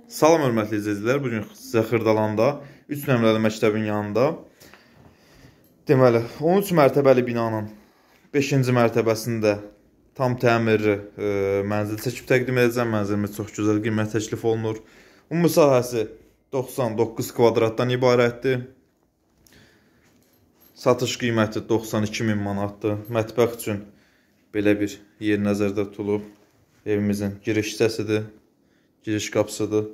Salam hörmətli izləyicilər, bugün sizə Xırdalanda 3 nömrəli məktəbin yanında deməli 13 mərtəbəli binanın 5-ci mərtəbəsində tam təmirli mənzil çəkib təqdim edəcəm. Mənzilimiz çox gözəl qiymət təklif olunur. Ümumi sahəsi 99 kvadratdan ibarətdir. Satış qiyməti 92.000 manatdır. Mətbəx üçün belə bir yer nəzərdə tutulub. Evimizin giriş hissəsidir. Giriş qapısıdır.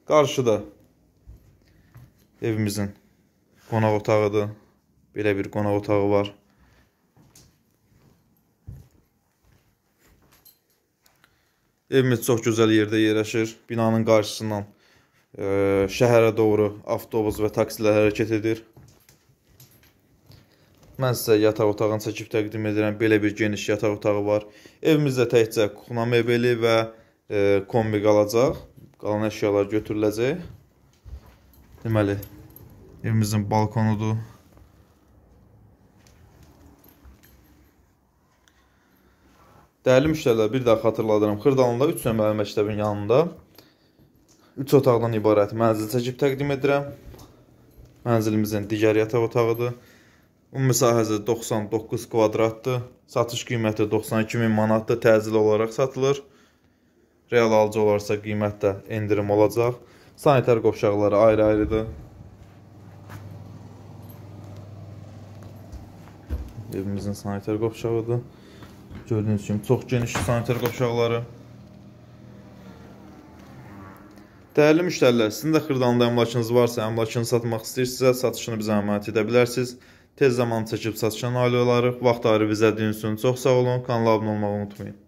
Qarşıda evimizin qonaq otağıdır. Belə bir qonaq otağı var. Evimiz çox gözəl yerdə yerləşir. Binanın qarşısından şəhərə doğru avtobus və taksilər hərəkət edir. Mən sizə yataq otağını çəkib təqdim edirəm. Belə bir geniş yataq otağı var. Evimizdə təkcə kuxna mebeli və kombi qalacaq. Qalan əşyalar götürüləcək. Deməli, evimizin balkonudur. Dəyərli müştərilər, bir daha xatırladıram. Xırdalanda 3 nömrəli məktəbin yanında 3 otaqdan ibarət mənzil çəkib təqdim edirəm. Mənzilimizin digər yataq otağıdır. Ümumi sahəsi 99 kvadratdır. Satış qiyməti 92.000 manatdır. Təcil olaraq satılır. Real alıcı olarsa qiymətdə endirim olacaq. Sanitar qovşaqları ayrı-ayrıdır. Evimizin sanitar qovşağıdır. Gördüyünüz kimi çox geniş sanitar qovşaqları. Dəyərli müştərilər, sizin də Xırdalanda əmlakınız varsa, əmlakını satmaq istəyirsinizsə, satışını bizə əmanət edə bilərsiniz. Tez zaman çəkib satışa nail olarıq. Vaxt ayırıb izlədiyiniz üçün çox sağ olun. Kanala abunə olmağı unutmayın.